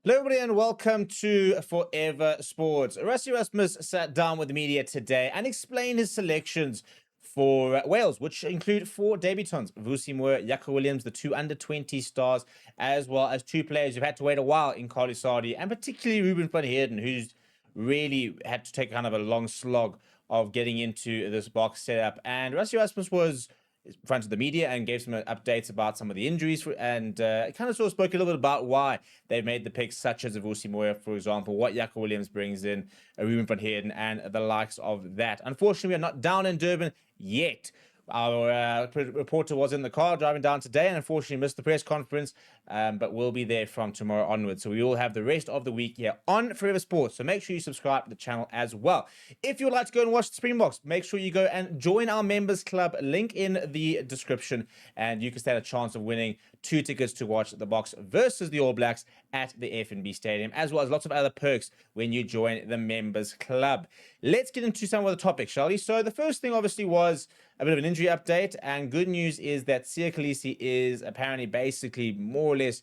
Hello, everybody, and welcome to Forever Sports. Rassie Erasmus sat down with the media today and explained his selections for Wales, which include four debutants: Vusi Moyo, Siya Williams, the two under-20 stars, as well as two players who've had to wait a while in Kolisi, and particularly Ruben van Heerden, who's really had to take kind of a long slog of getting into this box setup. And Rassie Erasmus was in front of the media and gave some updates about some of the injuries and kind of sort of spoke a little bit about why they've made the picks, such as Vusi Moyo, for example, what Siya Williams brings in, Ruben van Heerden, and the likes of that. Unfortunately, we are not down in Durban yet. Our reporter was in the car driving down today and unfortunately missed the press conference, but we'll be there from tomorrow onwards. So we will have the rest of the week here on Forever Sports. So make sure you subscribe to the channel as well. If you would like to go and watch the Springboks, make sure you go and join our members club. Link in the description, and you can stand a chance of winning 2 tickets to watch the Boks versus the All Blacks at the FNB Stadium, as well as lots of other perks when you join the members club. Let's get into some of the topics, shall we? So the first thing obviously was a bit of an injury update, and good news is that Siya Kolisi is apparently basically more or less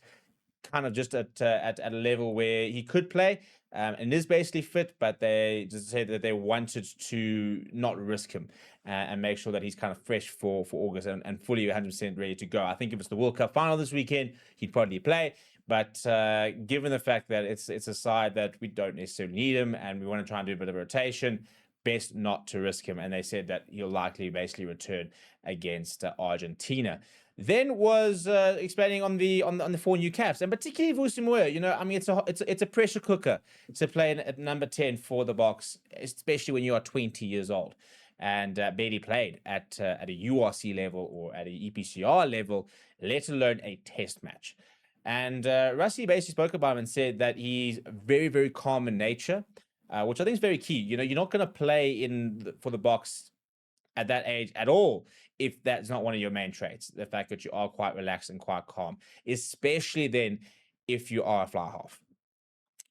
kind of just at a level where he could play, and is basically fit, but they just said that they wanted to not risk him and make sure that he's kind of fresh for August and fully 100% ready to go. I think if it's the World Cup final this weekend, he'd probably play. But given the fact that it's a side that we don't necessarily need him and we want to try and do a bit of rotation, best not to risk him. And they said that he'll likely basically return against Argentina. Then was explaining on the four new caps, and particularly Vusi Moyo. You know, I mean, it's a pressure cooker to play at number 10 for the Boks, especially when you are 20 years old and barely played at a URC level or at an EPCR level, let alone a test match. And Rassie basically spoke about him and said that he's very, very calm in nature, which I think is very key. You know, you're not going to play for the Boks at that age at all if that's not one of your main traits, the fact that you are quite relaxed and quite calm, especially then if you are a fly half.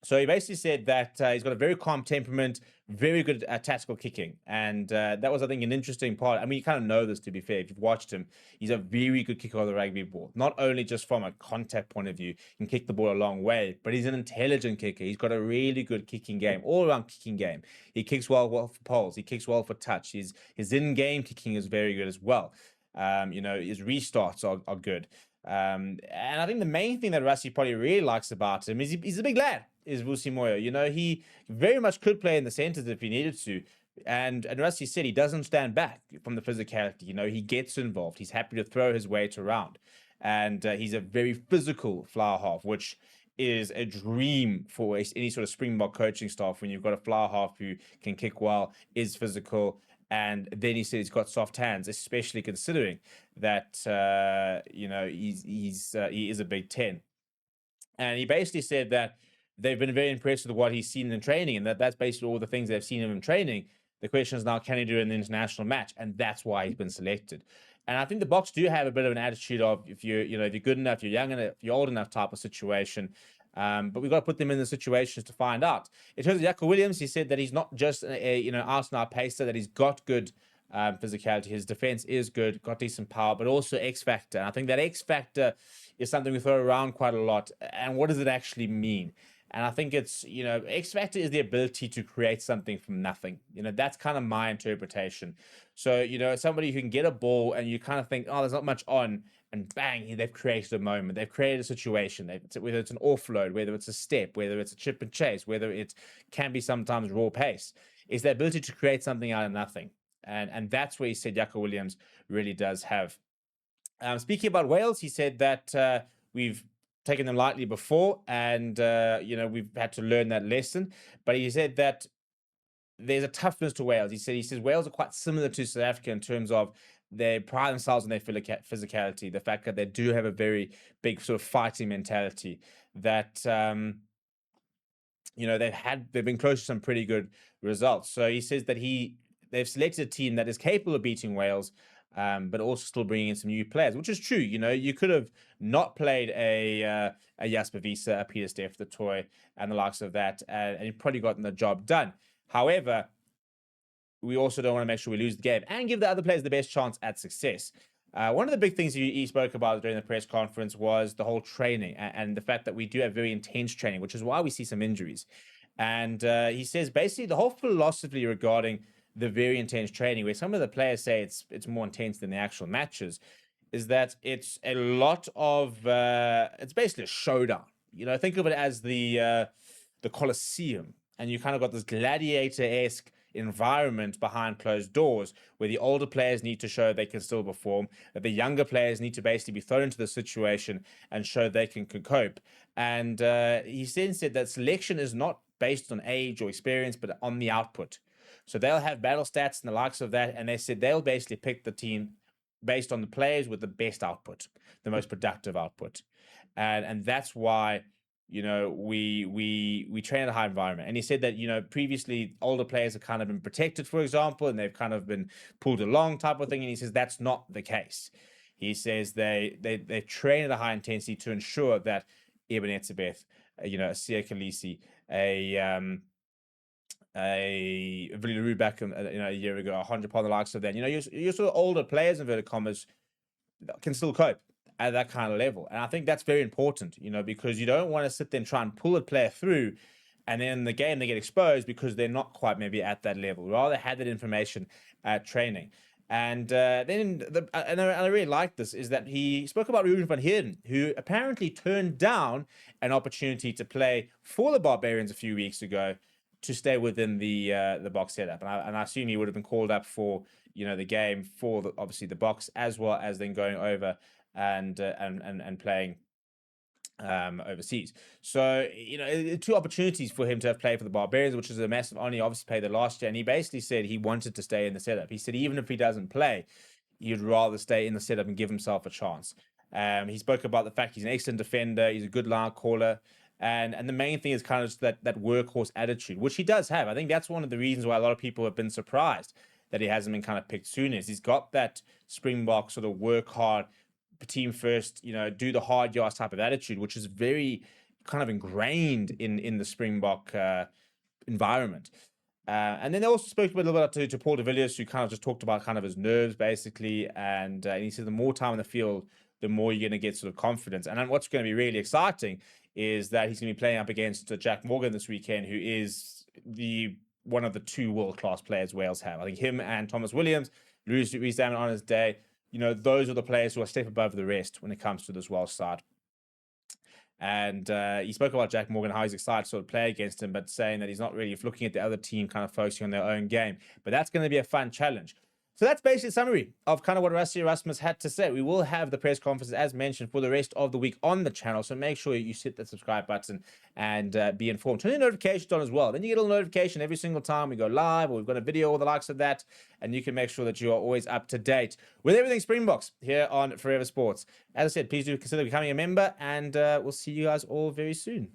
So he basically said that he's got a very calm temperament, very good tactical kicking. And that was, I think, an interesting part. I mean, you kind of know this, to be fair. If you've watched him, he's a very good kicker of the rugby ball. Not only just from a contact point of view, he can kick the ball a long way, but he's an intelligent kicker. He's got a really good kicking game, all-around kicking game. He kicks well for poles. He kicks well for touch. His in-game kicking is very good as well. You know, his restarts are good. And I think the main thing that Rassie probably really likes about him is he's a big lad, is Vusi Moyo. You know, he very much could play in the centers if he needed to. And Rassie said he doesn't stand back from the physicality. You know, he gets involved. He's happy to throw his weight around. And he's a very physical flower half, which is a dream for any sort of Springbok coaching staff when you've got a flower half who can kick well, is physical. And then he said he's got soft hands, especially considering that you know, he is a Big Ten. And he basically said that they've been very impressed with what he's seen in training, and that's basically all the things they've seen him in training. The question is now, can he do it in the international match? And that's why he's been selected. And I think the Boks do have a bit of an attitude of if you're good enough, you're young enough, you're old enough type of situation. But we've got to put them in the situations to find out. In terms of Siya Williams, he said that he's not just a out-and-out pacer, that he's got good physicality. His defense is good, got decent power, but also X factor. And I think that X factor is something we throw around quite a lot. And what does it actually mean? And I think it's, you know, X factor is the ability to create something from nothing. You know, that's kind of my interpretation. So, you know, somebody who can get a ball and you kind of think, oh, there's not much on, and bang, they've created a moment. They've created a situation, whether it's an offload, whether it's a step, whether it's a chip and chase, whether it can be sometimes raw pace. It's the ability to create something out of nothing. And that's where he said Siya Williams really does have. Speaking about Wales, he said that we've taken them lightly before, and you know, we've had to learn that lesson. But he said that there's a toughness to Wales. He says Wales are quite similar to South Africa in terms of they pride themselves on their physicality, the fact that they do have a very big sort of fighting mentality. That you know, they've been close to some pretty good results. So he says that they've selected a team that is capable of beating Wales, but also still bringing in some new players, which is true. You know, you could have not played a Jasper Wiese, a Peter Steff, the Toy, and the likes of that, and you've probably gotten the job done. However, we also don't want to make sure we lose the game and give the other players the best chance at success. One of the big things he spoke about during the press conference was the whole training and the fact that we do have very intense training, which is why we see some injuries. And he says basically the whole philosophy regarding the very intense training, where some of the players say it's more intense than the actual matches, is that it's a lot of it's basically a showdown. Think of it as the Colosseum, and you kind of got this gladiator-esque environment behind closed doors where the older players need to show they can still perform, that the younger players need to basically be thrown into the situation and show they can cope. And he said that selection is not based on age or experience, but on the output. So they'll have battle stats and the likes of that, and they said they'll basically pick the team based on the players with the best output, the most productive output. And that's why we train at a high environment. And he said that previously older players have kind of been protected, for example, and they've kind of been pulled along type of thing. And he says that's not the case. He says they train at a high intensity to ensure that Eben Etzebeth, a Siya Kolisi, a Villaroo back a year ago, 100 upon the likes of that. Your sort of older players, inverted commas, can still cope at that kind of level. And I think that's very important, because you don't want to sit there and try and pull a player through, and then in the game they get exposed because they're not quite maybe at that level. Rather have that information at training. And then I really like this, is that he spoke about Ruben van Heerden, who apparently turned down an opportunity to play for the Barbarians a few weeks ago to stay within the box setup. And I assume he would have been called up for the game for obviously the box, as well as then going over and playing overseas. So two opportunities for him to have played for the Barbarians, which is a massive honor. He obviously played the last year, and he basically said he wanted to stay in the setup. He said even if he doesn't play, he'd rather stay in the setup and give himself a chance. He spoke about the fact he's an excellent defender, he's a good line caller, and the main thing is kind of just that workhorse attitude, which he does have. I think that's one of the reasons why a lot of people have been surprised that he hasn't been kind of picked sooner. Is he's got that Springbok sort of work hard, team first, do the hard yards type of attitude, which is very kind of ingrained in the Springbok environment. And then they also spoke a little bit to Paul de Villiers, who kind of just talked about kind of his nerves, basically. And he said the more time in the field, the more you're going to get sort of confidence. And then what's going to be really exciting is that he's going to be playing up against Jack Morgan this weekend, who is one of the two world-class players Wales have. I think him and Thomas Williams, Louis Salmon on his day, those are the players who are a step above the rest when it comes to this Welsh side. And he spoke about Jack Morgan, how he's excited to sort of play against him, but saying that he's not really looking at the other team, kind of focusing on their own game. But that's going to be a fun challenge. So that's basically a summary of kind of what Rassie Erasmus had to say. We will have the press conferences, as mentioned, for the rest of the week on the channel. So make sure you hit the subscribe button and be informed. Turn your notifications on as well. Then you get a little notification every single time we go live or we've got a video or the likes of that. And you can make sure that you are always up to date with everything Springboks here on Forever Sports. As I said, please do consider becoming a member, and we'll see you guys all very soon.